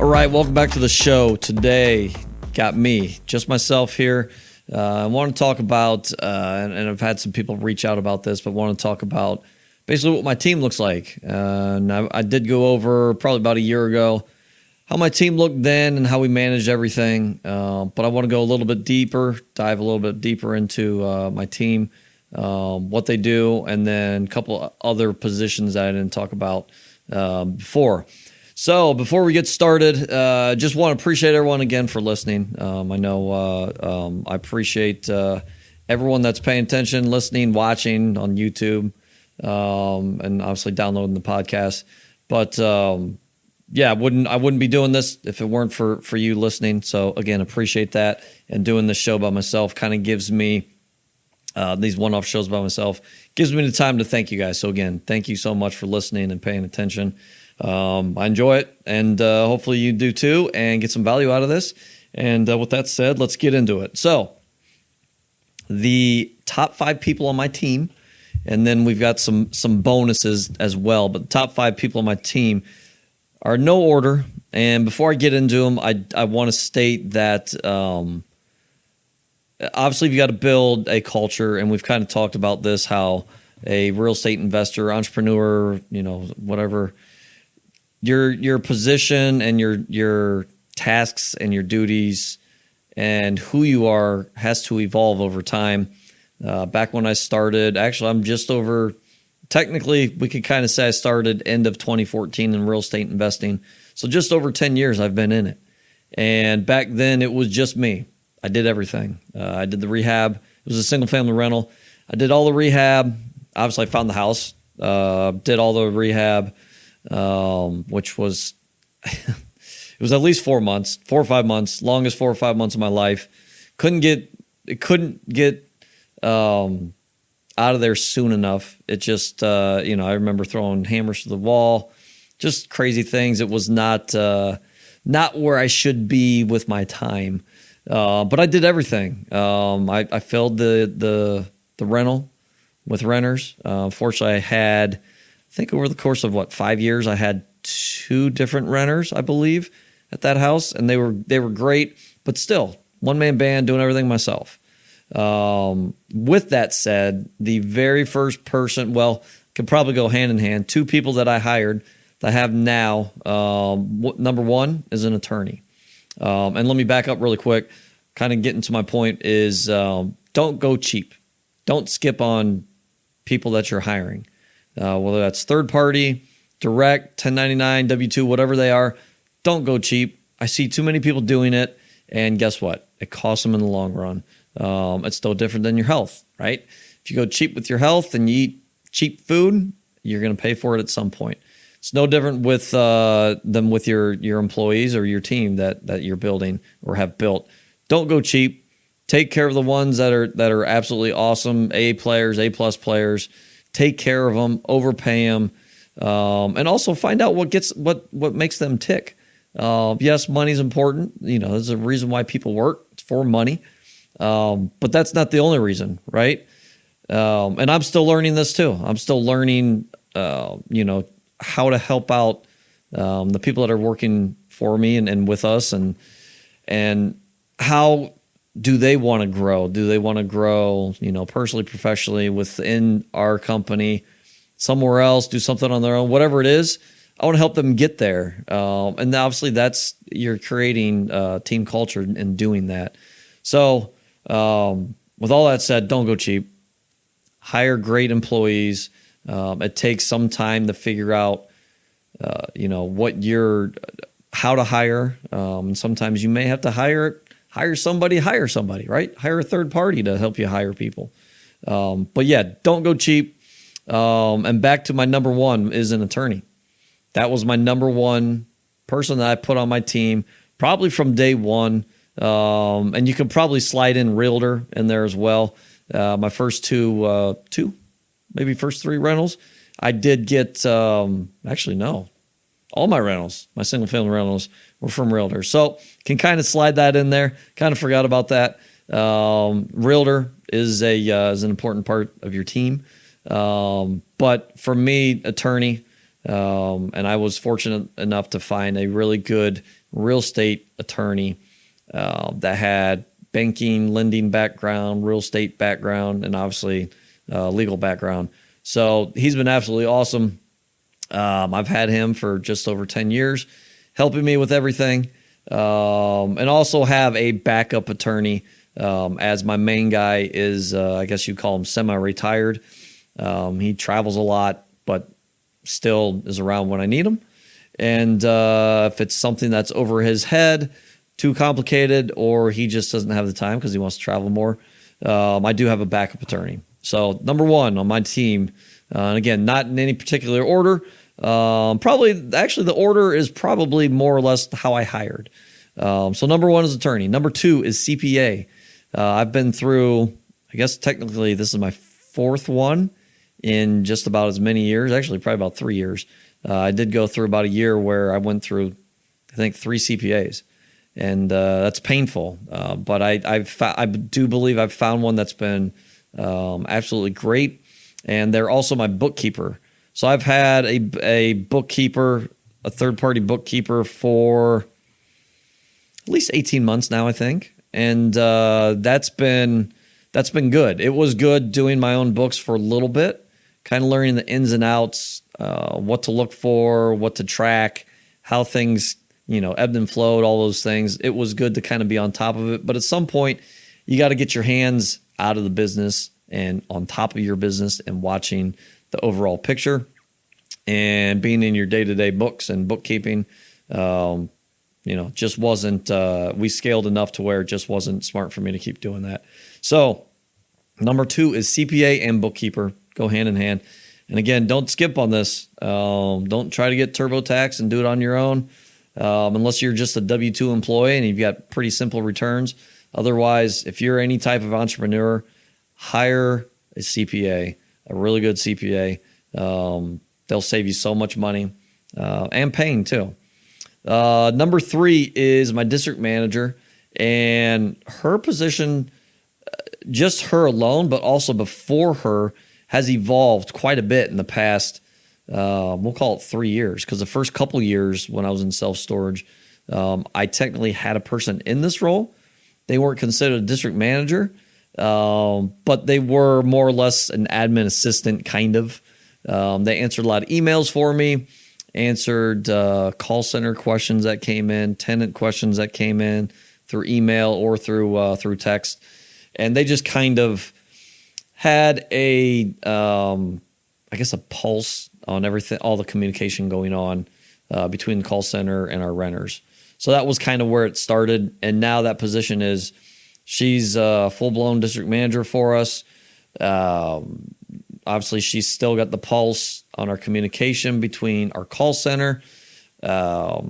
All right, welcome back to the show. Today, got me, just myself here. I want to talk about, and I've had some people reach out about this, but want to talk about basically what my team looks like. And I did go over probably about a year ago how my team looked then and how we managed everything. But I want to go a little bit deeper, dive a little bit deeper into my team, what they do, and then a couple other positions that I didn't talk about before. So before we get started, just want to appreciate everyone again for listening. I know I appreciate everyone that's paying attention, listening, watching on YouTube, and obviously downloading the podcast. But yeah, I wouldn't be doing this if it weren't for you listening. So again, appreciate that. And doing this show by myself kind of gives me these one-off shows by myself gives me the time to thank you guys. So again, thank you so much for listening and paying attention. I enjoy it, and hopefully you do too, and get some value out of this. And with that said, let's get into it. So, the top 5 people on my team, and then we've got some bonuses as well. But the top 5 people on my team are no order. And before I get into them, I want to state that obviously you've got to build a culture, and we've kind of talked about this, how a real estate investor, entrepreneur, whatever. Your position and your tasks and your duties and who you are has to evolve over time. Back when I started, actually, I'm just over, technically, we could kind of say I started end of 2014 in real estate investing. So just over 10 years I've been in it. And back then it was just me. I did everything. I did the rehab. It was a single family rental. I did all the rehab. Obviously, I found the house, did all the rehab. Which was, it was at least 4 months, 4 or 5 months, longest 4 or 5 months of my life. Couldn't get out of there soon enough. It just, I remember throwing hammers to the wall, just crazy things. It was not where I should be with my time. But I did everything. I filled the rental with renters. Fortunately, I think over the course of 5 years, I had 2 different renters, I believe, at that house, and they were great, but still, one-man band, doing everything myself. With that said, the very first person, could probably go hand in hand, 2 people that I hired that I have now, number 1 is an attorney. And let me back up really quick, kind of getting to my point is don't go cheap. Don't skip on people that you're hiring. Whether that's third party, direct, 1099, W-2, whatever they are, don't go cheap. I see too many people doing it, and guess what? It costs them in the long run. It's no different than your health, right? If you go cheap with your health and you eat cheap food, you're going to pay for it at some point. It's no different with them with your employees or your team that you're building or have built. Don't go cheap. Take care of the ones that are absolutely awesome, A players, A+ players. Take care of them, overpay them, and also find out what makes them tick. Yes, money's important. There's a reason why people work. It's for money, but that's not the only reason, right? And I'm still learning this too. I'm still learning, how to help out the people that are working for me and with us, and how do they want to grow? Do they want to grow, personally, professionally within our company, somewhere else, do something on their own, whatever it is? I want to help them get there. And obviously you're creating team culture and doing that. So with all that said, don't go cheap. Hire great employees. It takes some time to figure out, how to hire. And sometimes you may have to hire somebody, right? Hire a third party to help you hire people. But yeah, don't go cheap. And back to my number 1 is an attorney. That was my number 1 person that I put on my team, probably from day one. And you could probably slide in realtor in there as well. My first maybe first 3 rentals, I did get, actually, no, all my rentals, my single family rentals were from realtors. So can kind of slide that in there. Kind of forgot about that. Realtor is an important part of your team. But for me, attorney, And I was fortunate enough to find a really good real estate attorney that had banking, lending background, real estate background, and obviously legal background. So he's been absolutely awesome. I've had him for just over 10 years, helping me with everything, and also have a backup attorney as my main guy is, I guess you call him semi-retired. He travels a lot, but still is around when I need him. And if it's something that's over his head, too complicated, or he just doesn't have the time because he wants to travel more, I do have a backup attorney. So number one on my team, and again, not in any particular order. Actually, the order is probably more or less how I hired. So number one is attorney. Number two is CPA. I've been through, I guess technically this is my fourth one in just about as many years, actually probably about 3 years. I did go through about a year where I went through, I think, 3 CPAs. And that's painful. But I do believe I've found one that's been absolutely great. And they're also my bookkeeper. So I've had a bookkeeper, a third-party bookkeeper for at least 18 months now, I think. And that's been good. It was good doing my own books for a little bit, kind of learning the ins and outs, what to look for, what to track, how things, ebbed and flowed, all those things. It was good to kind of be on top of it. But at some point, you got to get your hands out of the business and on top of your business and watching the overall picture and being in your day-to-day books and bookkeeping. Just wasn't, we scaled enough to where it just wasn't smart for me to keep doing that. So number two is CPA and bookkeeper go hand in hand. And again, don't skip on this. Don't try to get TurboTax and do it on your own. Unless you're just a W-2 employee and you've got pretty simple returns. Otherwise, if you're any type of entrepreneur, hire a CPA, a really good CPA. They'll save you so much money and pain too. Number three is my district manager, and her position, just her alone, but also before her, has evolved quite a bit in the past, we'll call it 3 years, because the first couple years when I was in self-storage, I technically had a person in this role. They weren't considered a district manager, but they were more or less an admin assistant, kind of. They answered a lot of emails for me, answered call center questions that came in, tenant questions that came in through email or through text. And they just kind of had a pulse on everything, all the communication going on between the call center and our renters. So that was kind of where it started. And now that position is, she's a full-blown district manager for us. Obviously, she's still got the pulse on our communication between our call center, our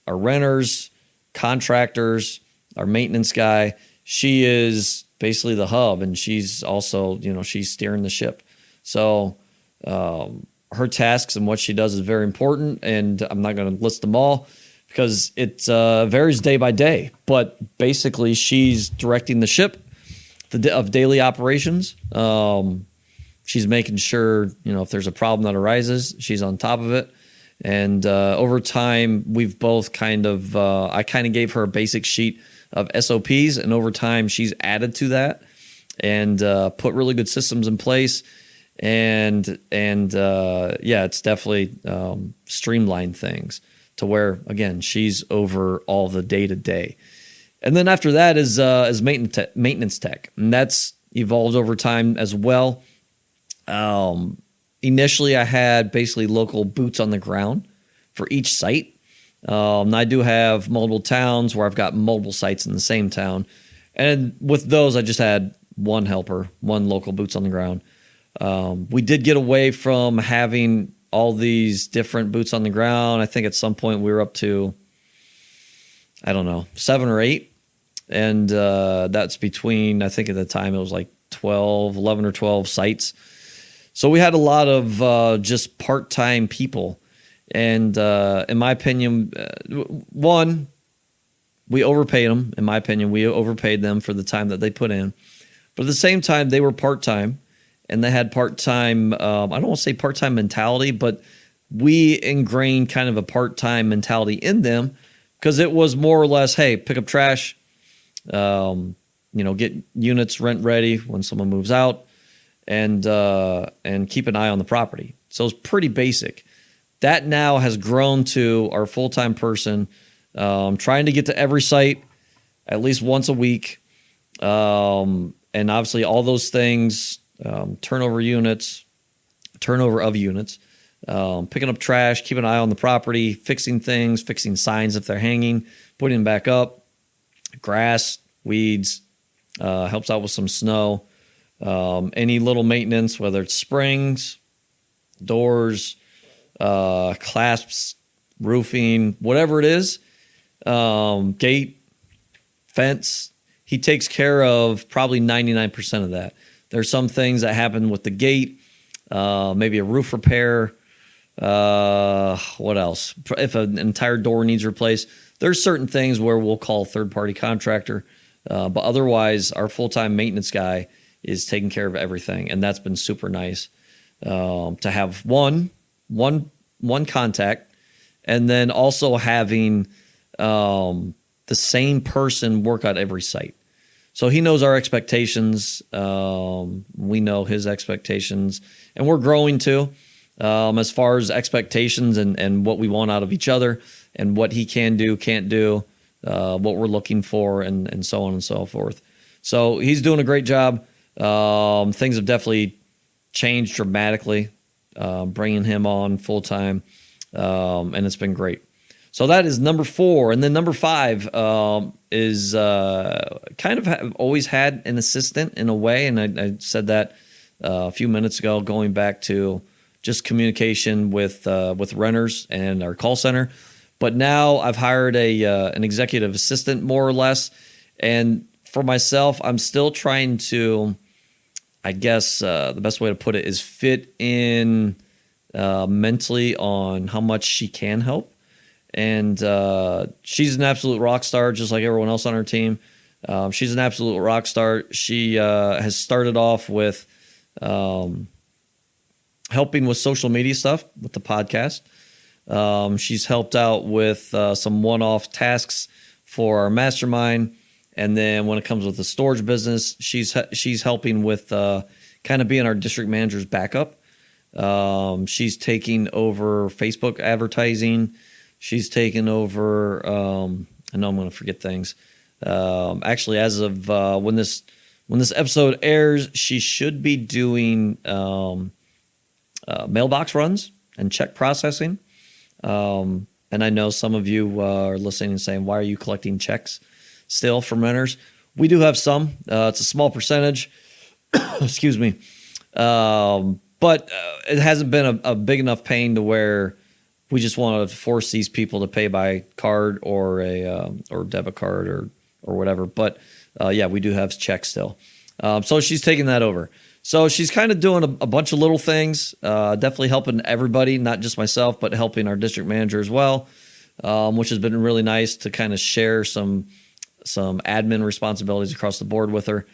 renters, contractors, our maintenance guy. She is basically the hub, and she's also, she's steering the ship. So her tasks and what she does is very important, and I'm not going to list them all because it varies day by day. But basically, she's directing the ship of daily operations. She's making sure, if there's a problem that arises, she's on top of it. And over time, we've both I kind of gave her a basic sheet of SOPs, and over time, she's added to that and put really good systems in place. And it's definitely streamlined things to where, again, she's over all the day-to-day. And then after that is maintenance tech, and that's evolved over time as well. Initially, I had basically local boots on the ground for each site. I do have multiple towns where I've got multiple sites in the same town. And with those, I just had one helper, one local boots on the ground. We did get away from having all these different boots on the ground. I think at some point we were up to, 7 or 8. And that's between, I think at the time it was like 11 or 12 sites. So we had a lot of just part-time people. And in my opinion, one, we overpaid them. In my opinion, we overpaid them for the time that they put in. But at the same time, they were part-time, and they had part-time, I don't want to say part-time mentality, but we ingrained kind of a part-time mentality in them because it was more or less, hey, pick up trash, get units rent ready when someone moves out, and keep an eye on the property. So it's pretty basic. That now has grown to our full-time person, trying to get to every site at least once a week. And obviously all those things, turnover of units, picking up trash, keeping an eye on the property, fixing things, fixing signs if they're hanging, putting them back up, grass, weeds, helps out with some snow, any little maintenance, whether it's springs, doors, clasps, roofing, whatever it is, gate, fence. He takes care of probably 99% of that. There's some things that happen with the gate, maybe a roof repair. What else? If an entire door needs replaced, there's certain things where we'll call a third-party contractor. But otherwise, our full-time maintenance guy is taking care of everything, and that's been super nice to have one contact, and then also having the same person work at every site. So he knows our expectations. We know his expectations, and we're growing too as far as expectations and what we want out of each other and what he can do, can't do, what we're looking for, and so on and so forth. So he's doing a great job. Things have definitely changed dramatically, bringing him on full time, and it's been great. So that is number 4. And then number 5 is kind of have always had an assistant in a way. And I said that a few minutes ago, going back to just communication with renters and our call center. But now I've hired an executive assistant, more or less. And for myself, I'm still trying to, I guess the best way to put it is fit in mentally on how much she can help. And she's an absolute rock star, just like everyone else on our team. She's an absolute rock star. She has started off with helping with social media stuff with the podcast. She's helped out with some one-off tasks for our mastermind. And then when it comes with the storage business, she's helping with kind of being our district manager's backup. She's taking over Facebook advertising. She's taken over, I know I'm going to forget things. Actually, as of when this episode airs, she should be doing mailbox runs and check processing. And I know some of you are listening and saying, why are you collecting checks still from renters? We do have some. It's a small percentage. Excuse me. But it hasn't been a big enough pain to where we just want to force these people to pay by card or or debit card or whatever. But yeah, we do have checks still. So she's taking that over. So she's kind of doing a bunch of little things, definitely helping everybody, not just myself, but helping our district manager as well, which has been really nice to kind of share some admin responsibilities across the board with her.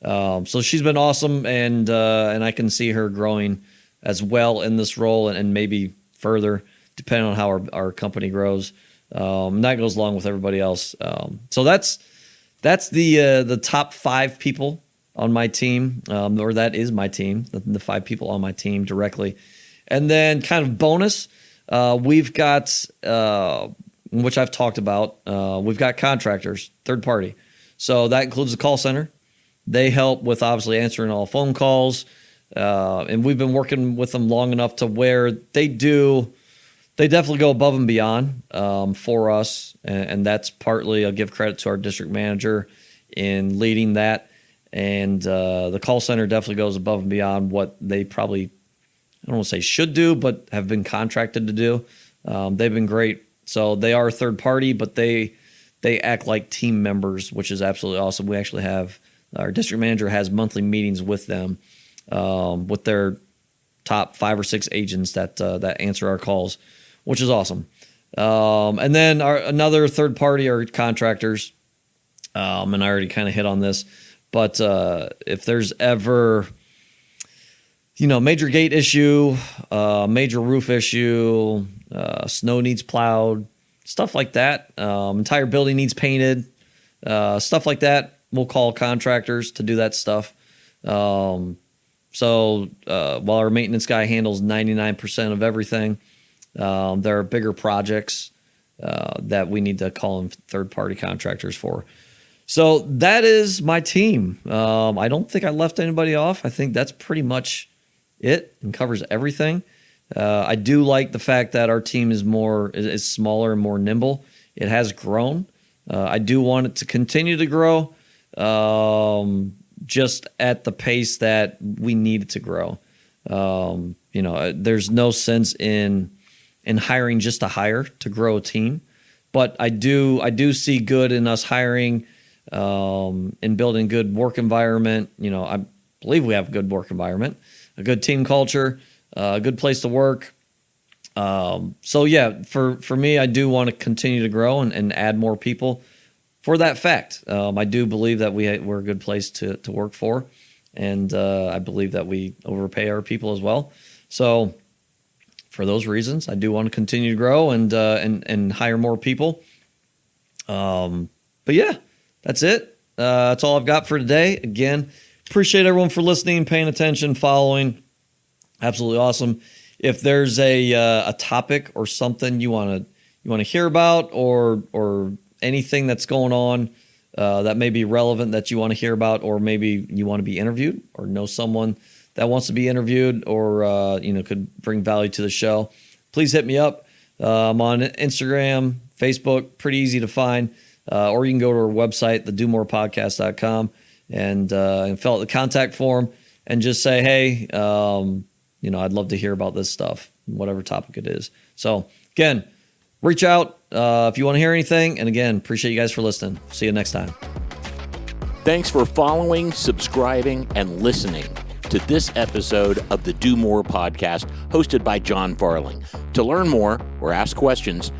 So she's been awesome, and I can see her growing as well in this role and maybe further, depending on how our company grows. And that goes along with everybody else. So that's the top 5 people on my team, or that is my team, the 5 people on my team directly. And then kind of bonus, we've got, which I've talked about, we've got contractors, third party. So that includes the call center. They help with obviously answering all phone calls. And we've been working with them long enough to where they definitely go above and beyond for us. And that's partly, I'll give credit to our district manager in leading that. And the call center definitely goes above and beyond what they probably, I don't want to say should do, but have been contracted to do. They've been great. So they are a third party, but they act like team members, which is absolutely awesome. We actually have, our district manager has monthly meetings with them, with their top 5 or 6 agents that answer our calls, which is awesome. And then another third party are contractors. And I already kind of hit on this, but if there's ever major gate issue, major roof issue, snow needs plowed, stuff like that. Entire building needs painted, stuff like that. We'll call contractors to do that stuff. So while our maintenance guy handles 99% of everything, there are bigger projects that we need to call in third-party contractors for. So that is my team. I don't think I left anybody off. I think that's pretty much it and covers everything. I do like the fact that our team is smaller and more nimble. It has grown. I do want it to continue to grow, just at the pace that we need it to grow. There's no sense in hiring just to hire to grow a team, but I do see good in us hiring, in building good work environment. I believe we have a good work environment, a good team culture, a good place to work. So yeah, for me, I do want to continue to grow and add more people for that fact. I do believe that we're a good place to work for. And I believe that we overpay our people as well. So for those reasons, I do want to continue to grow and hire more people. But yeah, that's it. That's all I've got for today. Again, appreciate everyone for listening, paying attention, following. Absolutely awesome. If there's a topic or something you want to hear about, or anything that's going on that may be relevant that you want to hear about, or maybe you want to be interviewed, or know someone that wants to be interviewed, or could bring value to the show, please hit me up. I'm on Instagram, Facebook, pretty easy to find, or you can go to our website, thedomorepodcast.com, and fill out the contact form and just say, hey, I'd love to hear about this stuff, whatever topic it is. So again, reach out if you want to hear anything. And again, appreciate you guys for listening. See you next time. Thanks for following, subscribing, and listening to this episode of the Do More podcast hosted by John Farling. To learn more or ask questions,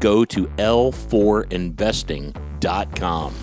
go to l4investing.com.